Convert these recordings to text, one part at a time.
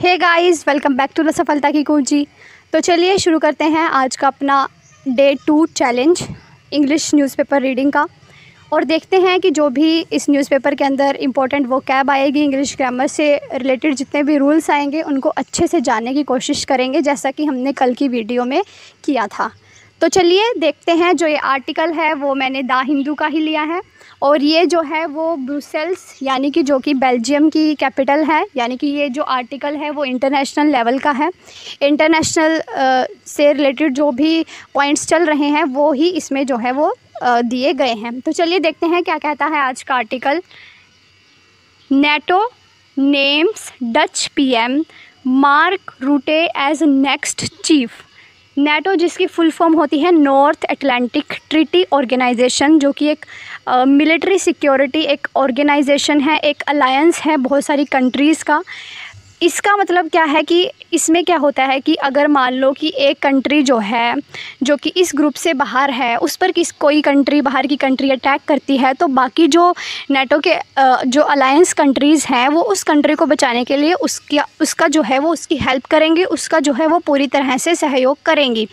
Hey guys, welcome back to the सफलता की कुंजी। तो चलिए शुरू करते हैं आज का अपना day 2 challenge English newspaper reading का, और देखते हैं कि जो भी इस न्यूज़पेपर के अंदर इम्पोर्टेंट वोकैब आएगी, इंग्लिश ग्रामर से रिलेटेड जितने भी रूल्स आएंगे उनको अच्छे से जानने की कोशिश करेंगे, जैसा कि हमने कल की वीडियो में किया था। तो चलिए देखते हैं। जो ये आर्टिकल है वो मैंने द हिंदू का ही लिया है, और ये जो है वो ब्रुसेल्स यानी कि जो कि बेल्जियम की कैपिटल है, यानी कि ये जो आर्टिकल है वो इंटरनेशनल लेवल का है। इंटरनेशनल से रिलेटेड जो भी पॉइंट्स चल रहे हैं वो ही इसमें जो है वो दिए गए हैं। तो चलिए देखते हैं क्या कहता है आज का article. NATO names Dutch PM Mark Rutte as next chief. NATO जिसकी फुल फॉर्म होती है नॉर्थ अटलांटिक ट्रीटी ऑर्गेनाइजेशन, जो कि एक मिलिट्री सिक्योरिटी एक ऑर्गेनाइजेशन है, एक अलायंस है बहुत सारी कंट्रीज़ का। इसका मतलब क्या है कि इसमें क्या होता है कि अगर मान लो कि एक कंट्री जो है जो कि इस ग्रुप से बाहर है, उस पर कोई कंट्री बाहर की कंट्री अटैक करती है, तो बाकी जो नेटो के जो अलायंस कंट्रीज़ हैं वो उस कंट्री को बचाने के लिए उसका जो है वो उसकी हेल्प करेंगे, उसका जो है वो पूरी तरह से सहयोग करेंगी।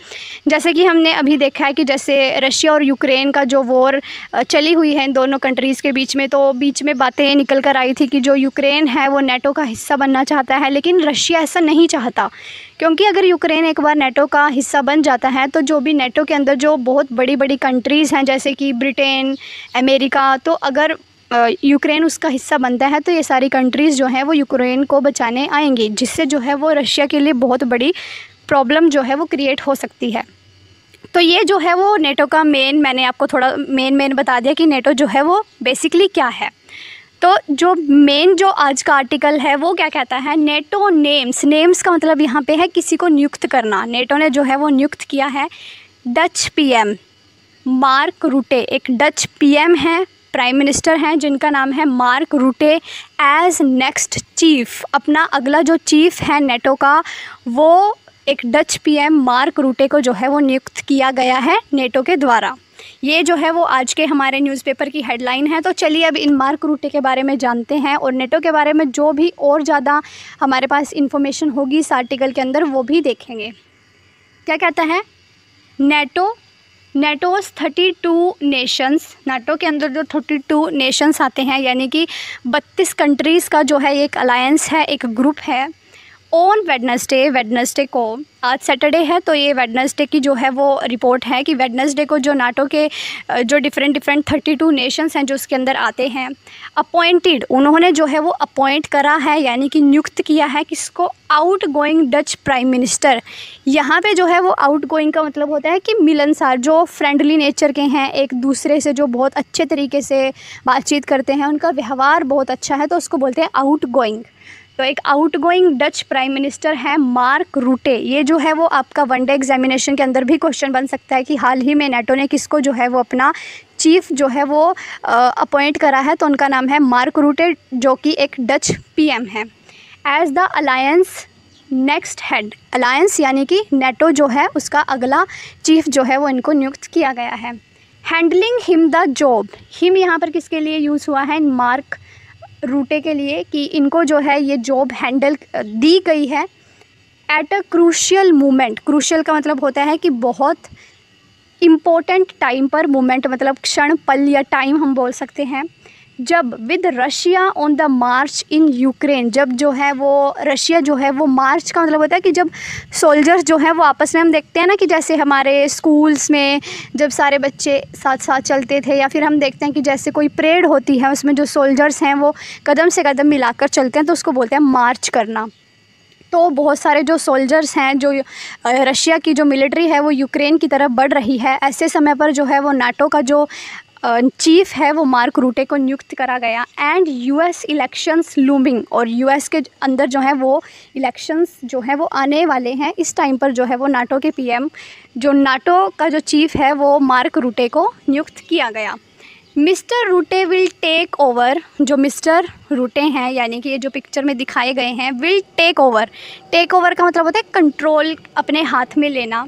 जैसे कि हमने अभी देखा है कि जैसे रशिया और यूक्रेन का जो वॉर चली हुई है इन दोनों कंट्रीज़ के बीच में, तो बीच में बातें निकल कर आई थी कि जो यूक्रेन है वो नेटो का हिस्सा बनना चाहता है, लेकिन रशिया ऐसा नहीं चाहता, क्योंकि अगर यूक्रेन एक बार नेटो का हिस्सा बन जाता है तो जो भी नेटो के अंदर जो बहुत बड़ी बड़ी कंट्रीज़ हैं जैसे कि ब्रिटेन, अमेरिका, तो अगर यूक्रेन उसका हिस्सा बनता है तो ये सारी कंट्रीज़ जो हैं वो यूक्रेन को बचाने आएंगी, जिससे जो है वो रशिया के लिए बहुत बड़ी प्रॉब्लम जो है वो क्रिएट हो सकती है। तो ये जो है वो नेटो का मैंने आपको थोड़ा मेन बता दिया कि नेटो जो है वो बेसिकली क्या है। तो जो जो आज का आर्टिकल है वो क्या कहता है, नेटो नेम्स का मतलब यहाँ पे है किसी को नियुक्त करना। नेटो ने जो है वो नियुक्त किया है डच पीएम मार्क रूटे, एक डच पीएम हैं, प्राइम मिनिस्टर हैं जिनका नाम है Mark Rutte, as next chief. अपना अगला जो चीफ है नेटो का वो एक डच पीएम मार्क रूटे को जो है वो नियुक्त किया गया है नेटो के द्वारा। ये जो है वो आज के हमारे न्यूज़पेपर की हेडलाइन है। तो चलिए अब इन मार्क रूटे के बारे में जानते हैं, और नेटो के बारे में जो भी और ज़्यादा हमारे पास इन्फॉर्मेशन होगी इस आर्टिकल के अंदर वो भी देखेंगे। क्या कहता है, नेटोज़ 32 नेशंस, नेटो के अंदर जो 32 नेशंस आते हैं यानी कि 32 कंट्रीज़ का जो है एक अलायंस है, एक ग्रुप है। ऑन वेडनेसडे को, आज सैटरडे है तो ये वेडनेसडे की जो है वो रिपोर्ट है कि वेडनेसडे को जो नाटो के जो डिफरेंट 32 नेशंस हैं जो उसके अंदर आते हैं, अपॉइंटेड, उन्होंने जो है वो अपॉइंट करा है यानी कि नियुक्त किया है किसको, out going Dutch prime minister. यहाँ पे जो है वो आउट गोइंग का मतलब होता है कि मिलनसार, जो फ्रेंडली नेचर के हैं, एक दूसरे से जो बहुत अच्छे तरीके से बातचीत करते हैं, उनका व्यवहार बहुत अच्छा है, तो उसको बोलते हैं आउट गोइंग। तो एक आउटगोइंग डच प्राइम मिनिस्टर है मार्क रूटे। ये जो है वो आपका वनडे एग्जामिनेशन के अंदर भी क्वेश्चन बन सकता है कि हाल ही में नेटो ने किसको जो है वो अपना चीफ जो है वो अपॉइंट करा है, तो उनका नाम है मार्क रूटे, जो कि एक डच पीएम है। As the alliance next head, alliance यानी कि नेटो जो है उसका अगला चीफ जो है वो इनको नियुक्त किया गया है। Handling him the job, him यहाँ पर किसके लिए यूज़ हुआ है, मार्क रूटे के लिए, कि इनको जो है ये जॉब हैंडल दी गई है at a crucial moment. Crucial का मतलब होता है कि बहुत इम्पोर्टेंट टाइम पर, मोमेंट मतलब क्षण, पल या टाइम हम बोल सकते हैं, जब with Russia on the March in Ukraine, जब जो है वो रशिया जो है वो, मार्च का मतलब होता है कि जब सोल्जर्स जो है वो आपस में, हम देखते हैं ना कि जैसे हमारे स्कूल्स में जब सारे बच्चे साथ साथ चलते थे, या फिर हम देखते हैं कि जैसे कोई परेड होती है उसमें जो सोल्जर्स हैं वो कदम से कदम मिलाकर चलते हैं, तो उसको बोलते हैं मार्च करना। तो बहुत सारे जो सोल्जर्स हैं, जो रशिया की जो मिलिट्री है वो यूक्रेन की तरफ बढ़ रही है, ऐसे समय पर जो है वो नाटो का जो चीफ है वो मार्क रूटे को नियुक्त करा गया। एंड यूएस इलेक्शंस लूमिंग, और यूएस के अंदर जो है वो इलेक्शंस जो है वो आने वाले हैं, इस टाइम पर जो है वो नाटो के पीएम, जो नाटो का जो चीफ है वो मार्क रूटे को नियुक्त किया गया। Mr Rutte will take over, जो मिस्टर रूटे हैं यानी कि ये जो पिक्चर में दिखाए गए हैं, will take over, take over का मतलब होता है कंट्रोल अपने हाथ में लेना,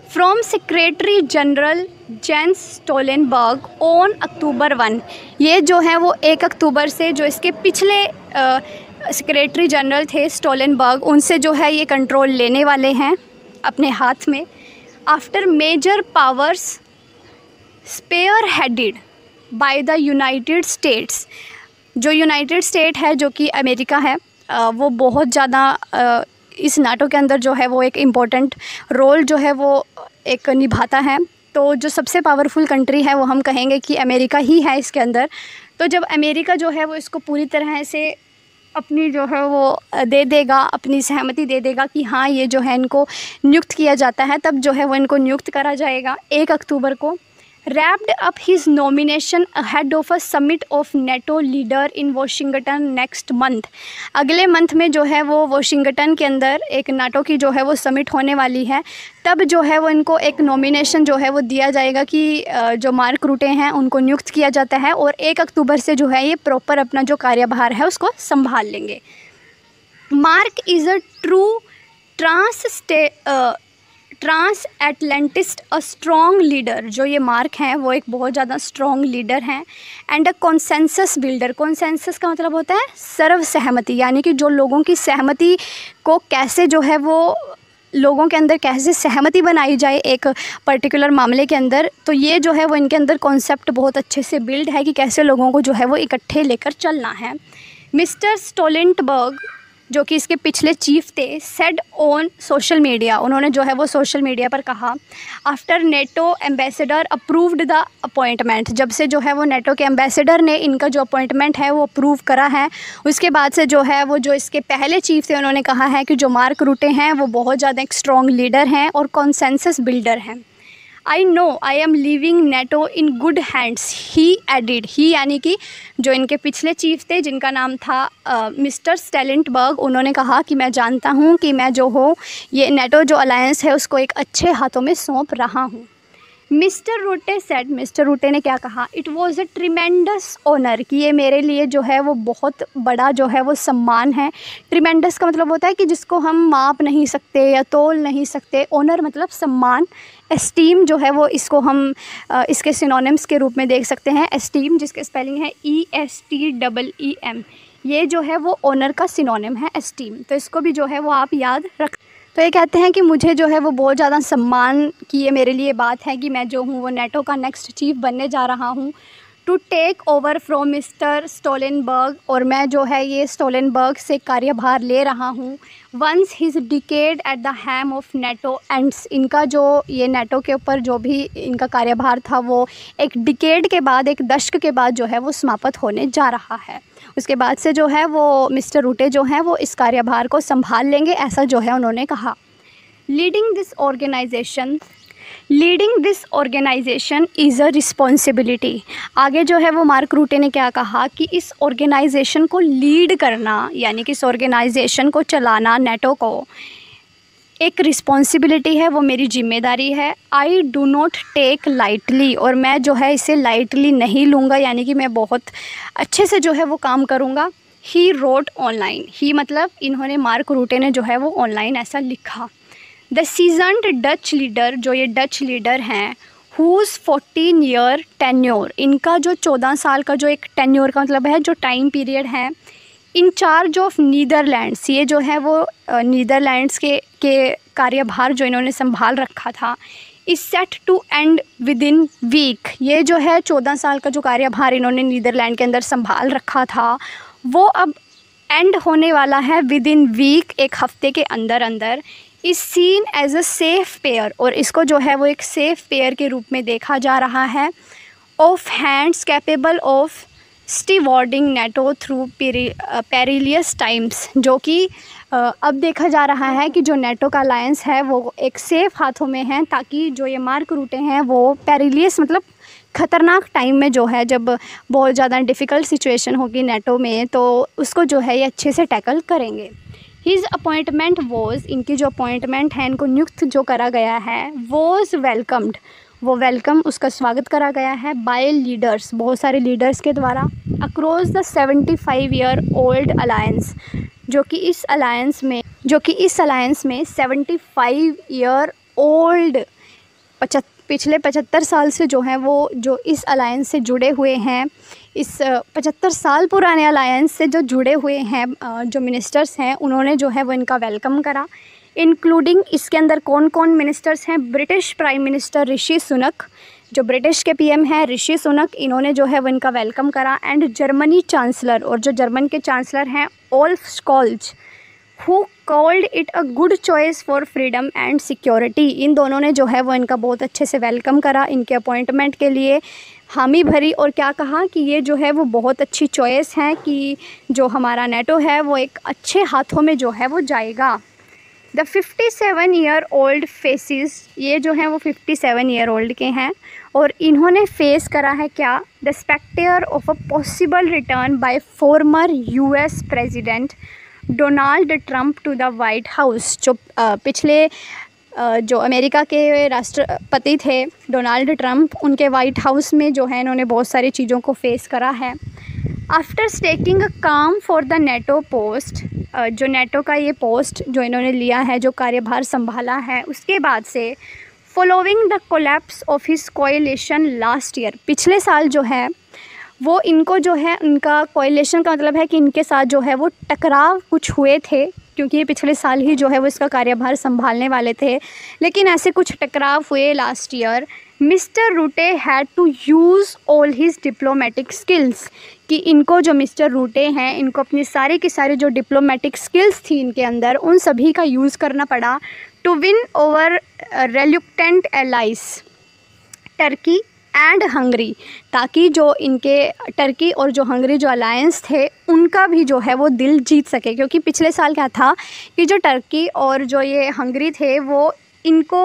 from secretary general Jens Stoltenberg on October 1। ये जो है वो 1 अक्टूबर से, जो इसके पिछले सेक्रेटरी जनरल थे स्टोलनबर्ग, उनसे जो है ये कंट्रोल लेने वाले हैं अपने हाथ में। After major powers spare headed by the United States, जो यूनाइटेड स्टेट है जो कि अमेरिका है, वो बहुत ज़्यादा इस नाटो के अंदर जो है वो एक इम्पोर्टेंट रोल जो है वो एक निभाता है। तो जो सबसे पावरफुल कंट्री है वो हम कहेंगे कि अमेरिका ही है इसके अंदर। तो जब अमेरिका जो है वो इसको पूरी तरह से अपनी जो है वो दे देगा, अपनी सहमति दे देगा कि हाँ ये जो है इनको नियुक्त किया जाता है, तब जो है वो इनको नियुक्त करा जाएगा 1 अक्टूबर को। wrapped up his nomination ahead of a summit of NATO leader in Washington next month। अगले मंथ में जो है वो वॉशिंगटन के अंदर एक नाटो की जो है वो समिट होने वाली है, तब जो है वो इनको एक नॉमिनेशन जो है वो दिया जाएगा कि जो मार्क रूटे हैं उनको नियुक्त किया जाता है और 1 अक्टूबर से जो है ये प्रॉपर अपना जो कार्यभार है उसको संभाल लेंगे। Mark is a true transatlanticist, a strong leader. जो ये मार्क हैं वो एक बहुत ज़्यादा स्ट्रॉन्ग लीडर हैं। And a consensus builder, consensus का मतलब होता है सर्व सहमति, यानी कि जो लोगों की सहमति को कैसे जो है वो लोगों के अंदर कैसे सहमति बनाई जाए एक पर्टिकुलर मामले के अंदर, तो ये जो है वो इनके अंदर कॉन्सेप्ट बहुत अच्छे से बिल्ड है कि कैसे लोगों को जो है वो इकट्ठे लेकर चलना है। मिस्टर स्टोलनबर्ग जो कि इसके पिछले चीफ थे, सेड ऑन सोशल मीडिया, उन्होंने जो है वो सोशल मीडिया पर कहा, after NATO ambassador approved the appointment, जब से जो है वो नेटो के एम्बेसडर ने इनका जो अपॉइंटमेंट है वो अप्रूव करा है, उसके बाद से जो है वो जो इसके पहले चीफ थे उन्होंने कहा है कि जो मार्क रूटे हैं वो बहुत ज़्यादा एक स्ट्रॉन्ग लीडर हैं और कॉन्सेंसस बिल्डर हैं। I know I am leaving NATO in good hands, he added, he यानी कि जो इनके पिछले चीफ थे जिनका नाम था मिस्टर स्टोलनबर्ग, उन्होंने कहा कि मैं जानता हूँ कि मैं जो हूँ ये नेटो जो अलायंस है उसको एक अच्छे हाथों में सौंप रहा हूँ। Mr Rutte said, Mr Rutte ने क्या कहा, it was a tremendous honour, कि ये मेरे लिए जो है वो बहुत बड़ा जो है वो सम्मान है। ट्रिमेंडस का मतलब होता है कि जिसको हम माप नहीं सकते या तोल नहीं सकते, ऑनर मतलब सम्मान। एस्टीम जो है वो इसको हम इसके सिनोनिम्स के रूप में देख सकते हैं। एस्टीम जिसके स्पेलिंग है ESTEEM, ये जो है वो ऑनर का सिनोनिम है एस्टीम, तो इसको भी जो है वो आप याद रख। तो ये कहते हैं कि मुझे जो है वो बहुत ज़्यादा सम्मान की ये मेरे लिए बात है कि मैं जो हूँ वो नेटो का नेक्स्ट चीफ बनने जा रहा हूँ, to take over from Mr Stoltenberg, और मैं जो है ये स्टोलनबर्ग से कार्यभार ले रहा हूँ। Once his decade at the helm of NATO ends, इनका जो ये नेटो के ऊपर जो भी इनका कार्यभार था वो एक डिकेड के बाद, एक दशक के बाद जो है वो समाप्त होने जा रहा है। उसके बाद से जो है वो मिस्टर रूटे जो हैं वो इस कार्यभार को संभाल लेंगे, ऐसा जो है उन्होंने कहा। Leading this organisation is a responsibility, आगे जो है वो मार्क रूटे ने क्या कहा कि इस ऑर्गेनाइजेशन को लीड करना, यानी कि इस ऑर्गेनाइजेशन को चलाना, नेटो को, एक रिस्पॉन्सिबिलिटी है, वो मेरी जिम्मेदारी है। I do not take lightly, और मैं जो है इसे लाइटली नहीं लूँगा, यानी कि मैं बहुत अच्छे से जो है वो काम करूँगा। ही रोट ऑनलाइन, ही मतलब इन्होंने मार्क रूटे ने जो है वो ऑनलाइन ऐसा लिखा। द सीजनड डच लीडर, जो ये डच लीडर हैं, हुज़ 14 ईयर टेन्योर, इनका जो 14 साल का जो एक टेन्योर का मतलब है जो टाइम पीरियड है, इन चार्ज ऑफ नीदरलैंड्स, ये जो है वो नीदरलैंड्स के कार्यभार जो इन्होंने संभाल रखा था, is set to end within week, ये जो है 14 साल का जो कार्यभार इन्होंने नीदरलैंड के अंदर संभाल रखा था वो अब एंड होने वाला है विद इन वीक, एक हफ्ते के अंदर अंदर। Is seen as a safe pair, और इसको जो है वो एक सेफ पेयर के रूप में देखा जा रहा है, of hands capable of stewarding NATO through perilous times, जो कि अब देखा जा रहा है कि जो नेटो का अलायंस है वो एक सेफ़ हाथों में है, ताकि जो ये मार्क रूटे हैं वो पेरिलियस मतलब ख़तरनाक टाइम में जो है, जब बहुत ज़्यादा डिफ़िकल्ट सिचुएशन होगी नेटो में, तो उसको जो है ये अच्छे से टैकल करेंगे। हिज अपॉइंटमेंट वॉज, इनकी जो अपॉइंटमेंट है, इनको नियुक्त जो करा गया है, वॉज वेलकम्ड, वो वेलकम उसका स्वागत करा गया है, बाय लीडर्स, बहुत सारे लीडर्स के द्वारा, across the 75 year old alliance, जो कि इस अलायंस में 75 ईयर ओल्ड, पिछले 75 साल से जो हैं वो जो इस अलायंस से जुड़े हुए हैं, इस 75 साल पुराने अलायंस से जो जुड़े हुए हैं जो मिनिस्टर्स हैं, उन्होंने जो है वो इनका वेलकम करा। इंक्लूडिंग इसके अंदर कौन कौन मिनिस्टर्स हैं? British prime minister Rishi Sunak, जो ब्रिटिश के पीएम हैं ऋषि सुनक, इन्होंने जो है वो इनका वेलकम करा। एंड जर्मनी चांसलर, और जो जर्मन के चांसलर हैं Olaf Scholz, who called it a good choice for freedom and security, इन दोनों ने जो है वो इनका बहुत अच्छे से वेलकम करा, इनके अपॉइंटमेंट के लिए हामी भरी, और क्या कहा कि ये जो है वो बहुत अच्छी चॉइस है कि जो हमारा नेटो है वो एक अच्छे हाथों में जो है वो जाएगा। द 57-year-old फेसिस, ये जो हैं वो 57 ईयर ओल्ड के हैं और इन्होंने फेस करा है क्या? The spectre of a possible return by former US president Donald Trump to the White House. जो पिछले जो अमेरिका के राष्ट्रपति थे डोनाल्ड ट्रंप, उनके वाइट हाउस में जो है इन्होंने बहुत सारी चीज़ों को फेस करा है। आफ्टर स्टेकिंग अ काम फॉर द नेटो पोस्ट, जो नेटो का ये पोस्ट जो इन्होंने लिया है, जो कार्यभार संभाला है, उसके बाद से following the collapse of his coalition last year, पिछले साल जो है वो इनको जो है उनका कोएलिशन का मतलब है कि इनके साथ जो है वो टकराव कुछ हुए थे, क्योंकि ये पिछले साल ही जो है वो इसका कार्यभार संभालने वाले थे, लेकिन ऐसे कुछ टकराव हुए last year. Mr Rutte had to use all his diplomatic skills, कि इनको जो मिस्टर रूटे हैं इनको अपनी सारी की सारी जो डिप्लोमेटिक स्किल्स थी इनके अंदर, उन सभी का यूज़ करना पड़ा to win over reluctant allies Turkey and Hungary, ताकि जो इनके टर्की और जो हंगरी जो अलायंस थे उनका भी जो है वो दिल जीत सके। क्योंकि पिछले साल क्या था कि जो टर्की और जो ये हंगरी थे वो इनको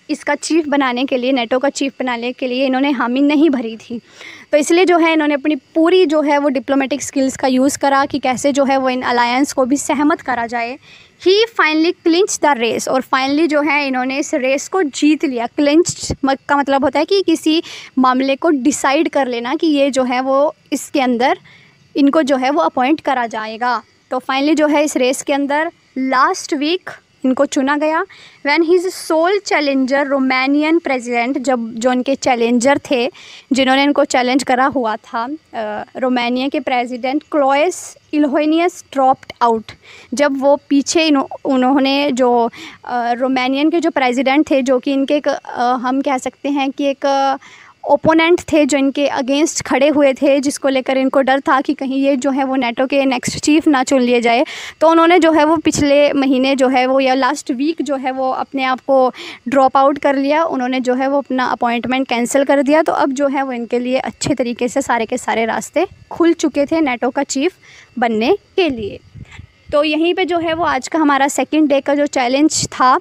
इसका चीफ़ बनाने के लिए, नेटो का चीफ़ बनाने के लिए इन्होंने हामी नहीं भरी थी, तो इसलिए जो है इन्होंने अपनी पूरी जो है वो डिप्लोमेटिक स्किल्स का यूज़ करा कि कैसे जो है वो इन अलायंस को भी सहमत करा जाए। ही फाइनली क्लिंच द रेस, और फाइनली जो है इन्होंने इस रेस को जीत लिया। क्लिंच का मतलब होता है कि किसी मामले को डिसाइड कर लेना कि ये जो है वो इसके अंदर इनको जो है वो अपॉइंट करा जाएगा। तो फाइनली जो है इस रेस के अंदर लास्ट वीक इनको चुना गया। When his sole challenger Romanian president, जब जो इनके चैलेंजर थे जिन्होंने इनको चैलेंज करा हुआ था, रोमानिया के प्रेसिडेंट क्लोएस इल्होनियस ड्रॉप्ड आउट, जब वो पीछे उन्होंने जो रोमानियन के जो प्रेसिडेंट थे, जो कि इनके हम कह सकते हैं कि एक ओपोनेंट थे, जो इनके अगेंस्ट खड़े हुए थे, जिसको लेकर इनको डर था कि कहीं ये जो है वो नेटो के नेक्स्ट चीफ ना चुन लिए जाए, तो उन्होंने जो है वो पिछले महीने जो है वो या लास्ट वीक जो है वो अपने आप को ड्रॉप आउट कर लिया। उन्होंने जो है वो अपना अपॉइंटमेंट कैंसिल कर दिया। तो अब जो है वो इनके लिए अच्छे तरीके से सारे के सारे रास्ते खुल चुके थे नेटो का चीफ बनने के लिए। तो यहीं पे जो है वो आज का हमारा सेकंड डे का जो चैलेंज था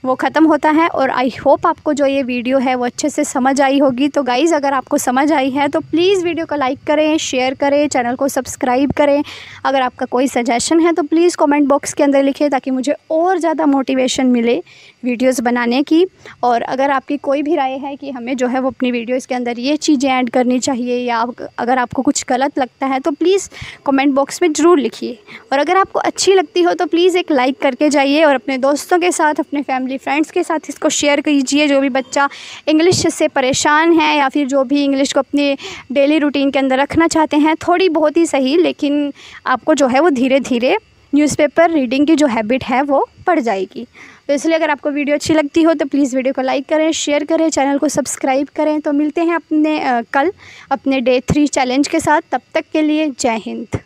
वो ख़त्म होता है। और आई होप आपको जो ये वीडियो है वो अच्छे से समझ आई होगी। तो गाइज़, अगर आपको समझ आई है तो प्लीज़ वीडियो को लाइक करें, शेयर करें, चैनल को सब्सक्राइब करें। अगर आपका कोई सजेशन है तो प्लीज़ कमेंट बॉक्स के अंदर लिखिए, ताकि मुझे और ज़्यादा मोटिवेशन मिले वीडियोज़ बनाने की। और अगर आपकी कोई भी राय है कि हमें जो है वो अपनी वीडियोज़ के अंदर ये चीज़ें ऐड करनी चाहिए, या अगर आपको कुछ गलत लगता है तो प्लीज़ कमेंट बॉक्स में ज़रूर लिखिए। और अगर आपको अच्छी लगती हो तो प्लीज़ एक लाइक करके जाइए, और अपने दोस्तों के साथ, अपने फैमिली फ्रेंड्स के साथ इसको शेयर कीजिए। जो भी बच्चा इंग्लिश से परेशान है, या फिर जो भी इंग्लिश को अपने डेली रूटीन के अंदर रखना चाहते हैं, थोड़ी बहुत ही सही, लेकिन आपको जो है वो धीरे धीरे न्यूज़पेपर रीडिंग की जो हैबिट है वो पड़ जाएगी। तो इसलिए अगर आपको वीडियो अच्छी लगती हो तो प्लीज़ वीडियो को लाइक करें, शेयर करें, चैनल को सब्सक्राइब करें। तो मिलते हैं अपने कल अपने डे 3 चैलेंज के साथ। तब तक के लिए जय हिंद।